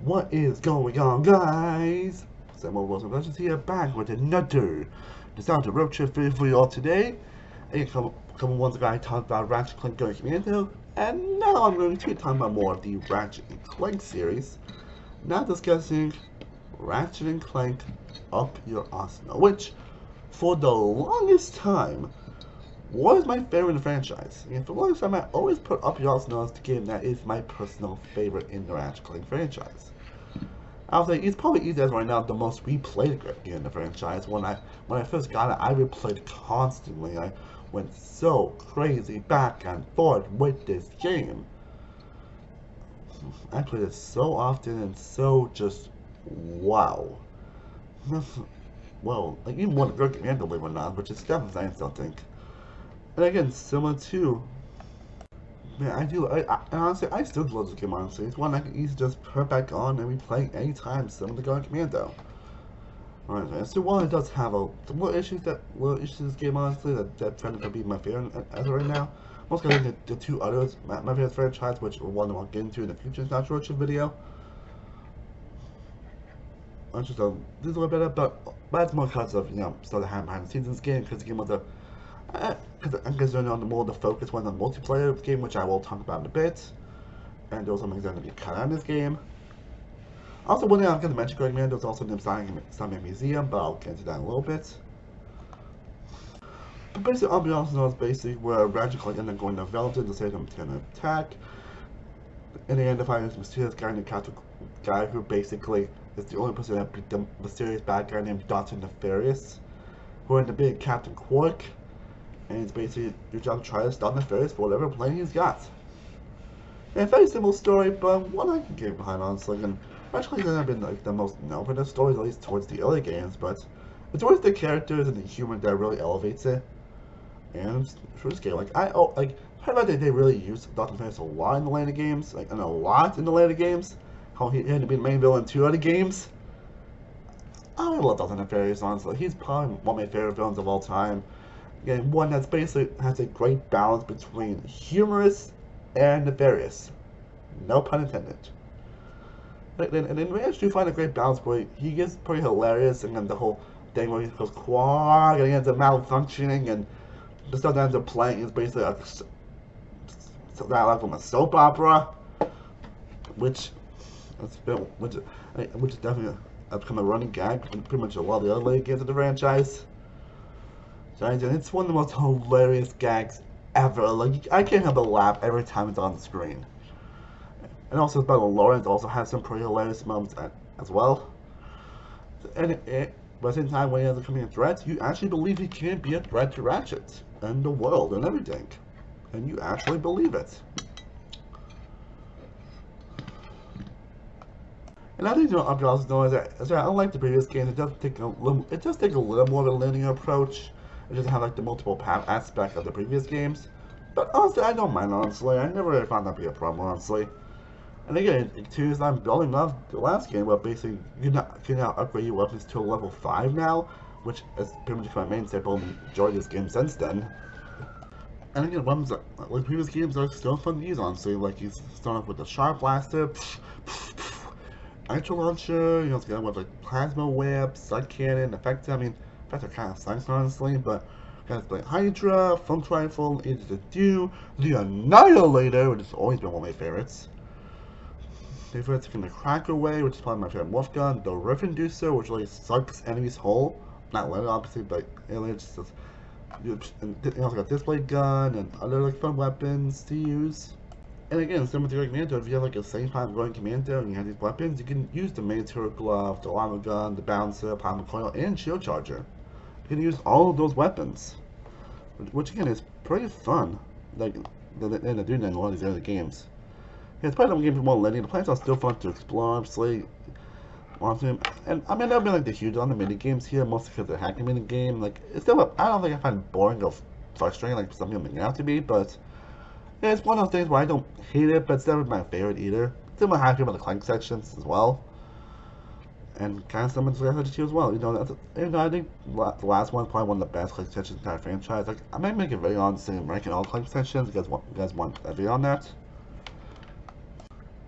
What is going on, guys? Samuel Wilson Legends here, back with another nostalgia road trip video for you all today. A couple months ago, I talked about Ratchet Clank going commando, and now I'm going to be talking about more of the Ratchet and Clank series. Now discussing Ratchet and Clank Up Your Arsenal, which, for the longest time, was my favorite in the franchise. And for the longest time, I always put Up Your Arsenal as the game that is my personal favorite in the Ratchet Clank franchise. I was like, it's probably easy as right now the most replayed game in the franchise. When I first got it, I replayed constantly. I went so crazy back and forth with this game. I played it so often and so just wow. Well, like even more than Good Commando, believe it or not, which is definitely saying something. And again, similar to man, honestly, I still love this game, honestly. It's one I can easily just put back on and replay anytime, similar to Going Commando. Alright, man. So one, it does have some little issues this game, honestly, that tend to be my favorite as of right now. Most because the two others, my favorite franchise, which one I'll get into in the future Roadtrip video. I'm just, this is a little better, but that's more because of, stuff that happened behind the scenes in this game, because the game was because I'm concerned on the more the focus went on the multiplayer of the game, which I will talk about in a bit. And there was something going to be cut out in this game. Also, one thing I'm going to mention, Greg Man, there's also an Islamic Museum, but I'll get into that in a little bit. But basically, I'll be honest, is basically where Ratchet Clank ended up going to Velton to say them to attack. In the end, they find this mysterious guy named Captain Guy who basically is the only person that beat the mysterious bad guy named Dr. Nefarious, who ended up being Captain Quark. And it's basically your job to try to stop Nefarious for whatever plan he's got. And a very simple story, but one I can get behind, honestly. And actually, I've been like the most known for the stories, at least towards the early games. But it's always the characters and the humor that really elevates it. And for this game, like I heard about they really used Dr. Nefarious a lot in the later games, and a lot in the later games. How he had to be the main villain in 2 other games. I love Dr. Nefarious, honestly. He's probably one of my favorite villains of all time. Again, one that's basically has a great balance between humorous and nefarious. No pun intended. And then we actually find a great balance where he gets pretty hilarious, and then the whole thing where he goes quack and he ends up malfunctioning, and the stuff that ends up playing is basically like from a soap opera, which is definitely become a running gag in pretty much a lot of the other late games of the franchise. So it's one of the most hilarious gags ever. Like, I can't help but laugh every time it's on the screen. And also, Battle Lawrence also has some pretty hilarious moments as well. But at the same time, when he ends up becoming a threat, you actually believe he can be a threat to Ratchet and the world and everything. And you actually believe it. And I think also know is that unlike the previous games, it does take a little more of a linear approach. It doesn't have like the multiple path aspect of the previous games. But honestly, I don't mind, honestly. I never really found that to be a problem, honestly. And again, too, is I'm building up the last game where basically you can now upgrade your weapons to a level 5 now, which is pretty much my main staple and enjoyed this game since then. And again, weapons like previous games are still fun to use, honestly. Like you start off with the Sharp Blaster, Nitro Launcher, it's got with like Plasma Whip, Sun Cannon, Effector. I mean, Effector kind of sucks, honestly, but guys like Hydra, Funk Rifle, Easy to Do, the Annihilator, which has always been one of my favorites. Favorites from the Cracker Way, which is probably my favorite morph gun, the Rift Inducer, which really sucks enemies whole. Not literally, obviously, but it's just. And you also got Display Gun and other like fun weapons to use. And again, similar to Commando, if you have like a same time going Commando and you have these weapons, you can use the Mater Glove, the Llama Gun, the Bouncer, Plasma Coil, and Shield Charger. You can use all of those weapons, which again is pretty fun. Like they're doing that in a lot of these other games. Yeah, it's probably some games more linear. The planets are still fun to explore, obviously. And I mean, I've never been like the huge on the mini games here, mostly because the hacking mini game. Like, it's still, I don't think I find it boring or frustrating like some people make it out to be, but yeah, it's one of those things where I don't hate it, but it's never my favorite either. Still more happy about the Clank sections as well, and kind of similar to the sections as well. I think the last one is probably one of the best Clank sections in the entire franchise. Like, I might make a video on saying ranking all Clank sections. You guys want a video on that?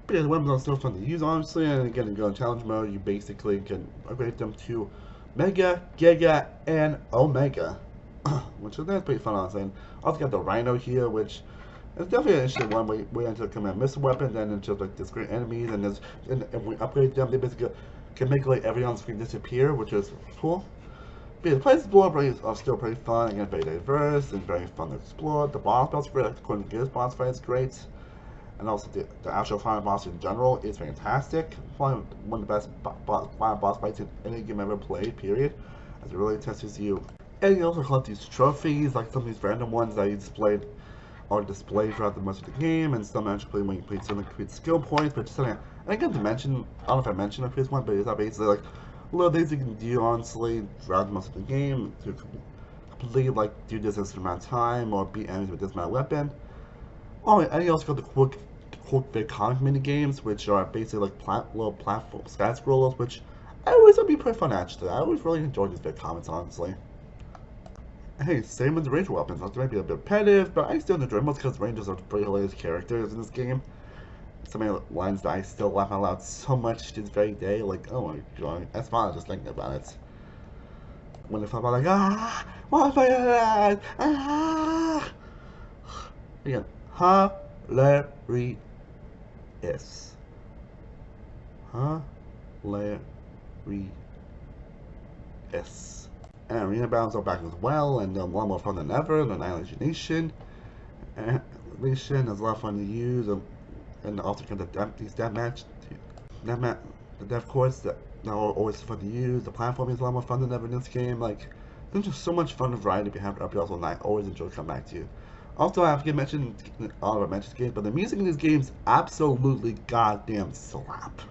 But yeah, the weapons are still fun to use, honestly, and again, in go in challenge mode, you basically can upgrade them to Mega, Giga, and Omega. Which is that's pretty fun, honestly. And also got the Rhino here, which is definitely an interesting one where you enter command missile weapon, then into like discrete enemies, and when we upgrade them, they basically can make like everything on the screen disappear, which is cool. But yeah, the places are still pretty fun, again, very diverse and very fun to explore. The boss battle's great, like the Quentin Gears boss fight is great. And also the actual final boss in general is fantastic. Probably one of the best final boss fights in any game I've ever played, period. As it really tests you. And you also collect these trophies, like some of these random ones that you displayed throughout the most of the game, and some magically when you play something create skill points, but just something I didn't get to mention, I don't know if I mentioned the previous one, but it's basically like little things you can do honestly throughout most of the game to complete like do this in a certain amount of time or beat enemies with this amount of weapon. Oh, and you also got the quick big comic mini games, which are basically like little platform side scrollers, which I always would be pretty fun actually. I always really enjoyed these big comics honestly. Hey, same with the ranger weapons. That might be a bit repetitive, but I still enjoy most because rangers are pretty hilarious characters in this game. So many lines that I still laugh out loud so much to this very day. Like, oh my god, that's fun just thinking about it. When they talk about like, what if I had again, hilarious. Hilarious. And arena battles are back as well, and they're a lot more fun than ever. The Annihilation Nation. Annihilation is a lot of fun to use, and also kind of these deathmatch, the death course that are always fun to use. The platforming is a lot more fun than ever in this game. Like, there's just so much fun and variety behind RPGs, and I always enjoy coming back to. Also, I have to mention all of our mentions games, but the music in these games absolutely goddamn slap.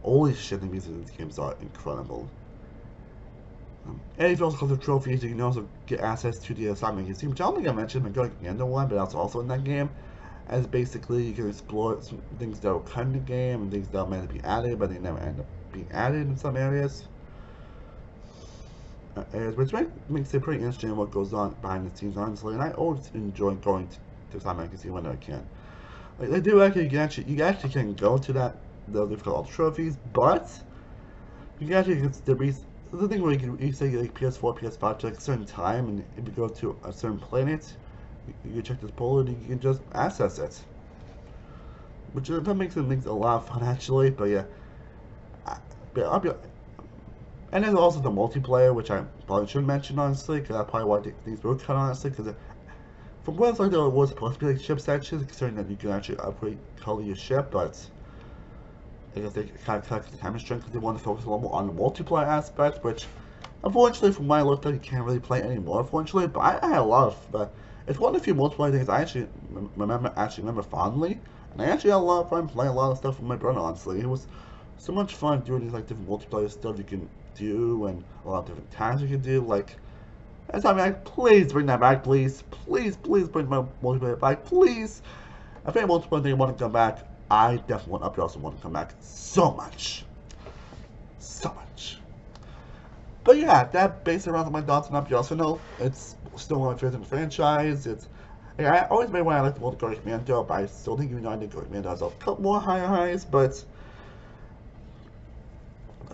Holy shit, the music in these games are incredible. And if you also collect trophies, you can also get access to the side magazine, which I don't think I mentioned in the commando one, but that's also in that game. As basically, you can explore some things that will cut in the game and things that are meant to be added, but they never end up being added in some areas. Which makes it pretty interesting what goes on behind the scenes, honestly. And I always enjoy going to side magazine whenever I can. Like they do actually, you actually can go to those difficult trophies, but you can actually the thing where you say like PS4, PS5 to like a certain time, and if you go to a certain planet, you can check this poll and you can just access it. Which that makes it a lot of fun actually, but yeah. And then also the multiplayer, which I probably shouldn't mention honestly, because that's probably why these were cut honestly, because from what it's like there was supposed to be like ship sections, considering that you can actually upgrade color your ship, but I guess they kind of cut the time strength because they want to focus a lot more on the multiplayer aspect, which unfortunately from what I looked at you can't really play anymore unfortunately, but I had a lot of it's one of the few multiplayer things I actually remember fondly, and I actually had a lot of fun playing a lot of stuff with my brother honestly. It was so much fun doing these like different multiplayer stuff you can do and a lot of different tasks you can do. Like, that's how I please bring that back, please bring my multiplayer back, please. If any multiplayer thing want to come back, I definitely also want to come back so much. But yeah, that basically rounds up my thoughts on Up Arsenal. It's still one of my favorites in the franchise. I always made when I liked the Multiplayer Commando, but I still think even though I think Commando has a couple more higher highs, but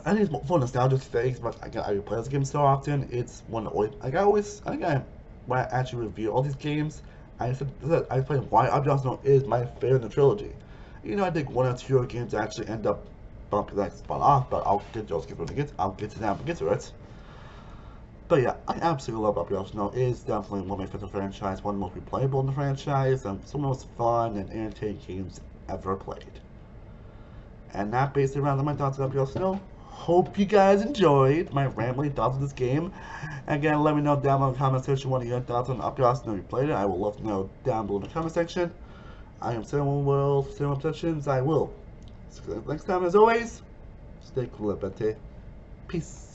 I think it's for nostalgic sakes, but I play this game so often, it's one that when I actually review all these games, I explain why Up Arsenal is my favorite in the trilogy. You know, I think one or two other games actually end up bumping that spot off, but I'll get to those games when I'll get to them and get to it. But yeah, I absolutely love Up Arsenal. It is definitely one of my favorite franchise, one of the most replayable in the franchise, and some of the most fun and entertaining games ever played. And that basically rounds up my thoughts on Up Arsenal. Hope you guys enjoyed my rambling thoughts on this game. Again, let me know down below in the comment section what your thoughts on Up Arsenal you played it. I will love to know down below in the comment section. I am Cinnamon World, Cinnamon Obsessions. I will. So next time, as always, stay cool, Peace.